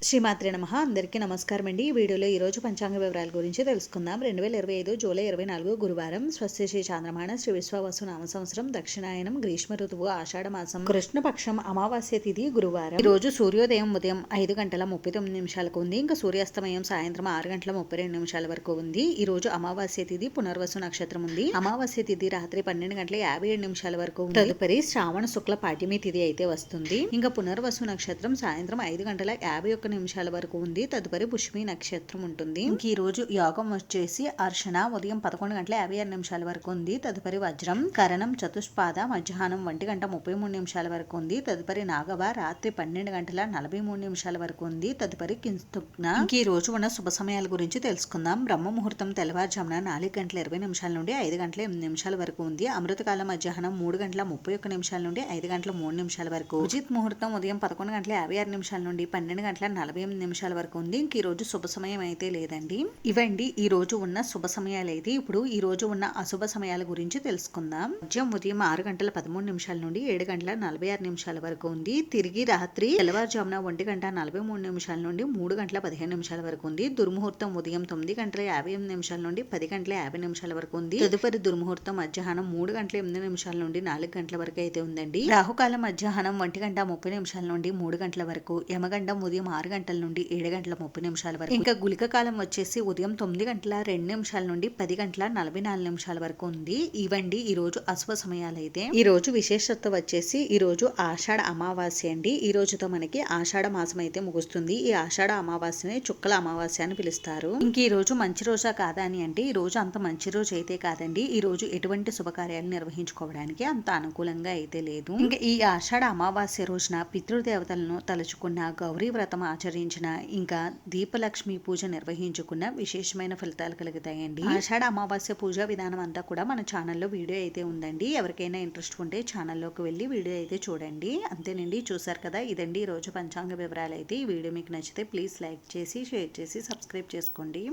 శ్రీమాత్రే నమః. అందరికీ నమస్కారం అండి. ఈ వీడియోలో ఈరోజు పంచాంగ వివరాల గురించి తెలుసుకుందాం. 2025 జూలై 24 గురువారం. స్వస్తి శ్రీ చాంద్రమాన శ్రీ విశ్వావసు నామ సంవత్సరం దక్షిణాయనం గ్రీష్మ ఋతువు ఆషాఢ మాసం కృష్ణపక్షం అమావాస్య తిథి గురువారం. ఈ రోజు సూర్యోదయం ఉదయం 5:39 ఉంది. ఇంకా సూర్యాస్తమయం సాయంత్రం 6:32 వరకు ఉంది. ఈ రోజు అమావాస్య తిథి పునర్వసు నక్షత్రం ఉంది. అమావాస్య తిథి రాత్రి 12:57 వరకు ఉంది. తదుపరి శ్రావణ శుక్ల పాఠ్యమి తిథి అయితే వస్తుంది. ఇంకా పునర్వసు నక్షత్రం సాయంత్రం 5:51 వరకు ఉంది. తదుపరి పుష్మి నక్షత్రం ఉంటుంది. ఈ రోజు యోగం వచ్చేసి అర్షణ ఉదయం 11:56 వరకు ఉంది. తదుపరి వజ్రం కరణం చతుష్పాద మధ్యాహ్నం 1:33 వరకు ఉంది. తదుపరి నాగవ రాత్రి 12:43 వరకు ఉంది. తదుపరి కింస్తుగ్న. ఈ రోజు ఉన్న శుభ సమయాల గురించి తెలుసుకుందాం. బ్రహ్మ ముహూర్తం తెల్లవారుజామున 4:20 నుండి 5:08 వరకు ఉంది. అమృతకాలం మధ్యాహ్నం 3:31 నుండి 5:03 వరకు. ఉచిత్ ముహూర్తం ఉదయం 11:56 నుండి 12:48 వరకు ఉంది. ఈ రోజు శుభ సమయం అయితే లేదండి. ఇవండి ఈ రోజు ఉన్న శుభ సమయాలు అయితే. ఇప్పుడు ఈ రోజు ఉన్న అశుభ సమయాల గురించి తెలుసుకుందాం. ఉదయం 6:13 నుండి 7:46 వరకు ఉంది. తిరిగి రాత్రి తెల్లవారుజామున 1:43 నుండి 3:15 వరకు ఉంది. దుర్ముహూర్తం ఉదయం 9:58 నుండి 10:50 వరకు ఉంది. తదుపరి దుర్ముహూర్తం మధ్యాహ్నం 3:08 నుండి 4 గంటల వరకు అయితే ఉందండి. రాహుకాలం మధ్యాహ్నం 1:30 నుండి 3 గంటల వరకు. యమగండం ఉదయం 6 గంటల నుండి 7:30 వరకు. ఇంకా గుళిక కాలం వచ్చేసి ఉదయం 9:02 నుండి 10:44 వరకు ఉంది. ఇవండి ఈ రోజు అశుభ సమయాలు అయితే. ఈ రోజు విశేషత వచ్చేసి ఈ రోజు ఆషాఢ అమావాస్య అండి. ఈ రోజుతో మనకి ఆషాఢ మాసం అయితే ముగుస్తుంది. ఈ ఆషాఢ అమావాస్యని చుక్కల అమావాస్య అని పిలుస్తారు. ఇంక ఈ రోజు మంచి రోజా కాదా అని అంటే ఈ రోజు అంత మంచి రోజు అయితే కాదండి. ఈ రోజు ఎటువంటి శుభకార్యాలు నిర్వహించుకోవడానికి అంత అనుకూలంగా అయితే లేదు. ఇంకా ఈ ఆషాఢ అమావాస్య రోజున పితృదేవతలను తలుచుకున్న, గౌరీ వ్రతం ఆచరించిన, ఇంకా దీపలక్ష్మి పూజ నిర్వహించుకున్న విశేషమైన ఫలితాలు కలుగుతాయండి. ఆషాఢ అమావాస్య పూజా విధానం అంతా కూడా మన ఛానల్లో వీడియో అయితే ఉందండి. ఎవరికైనా ఇంట్రెస్ట్ ఉంటే ఛానల్లోకి వెళ్ళి వీడియో అయితే చూడండి. అంతేనండి, చూసారు కదా, ఇదండి ఈ రోజు పంచాంగ వివరాలు అయితే. ఈ వీడియో మీకు నచ్చితే ప్లీజ్ లైక్ చేసి, షేర్ చేసి, సబ్స్క్రైబ్ చేసుకోండి.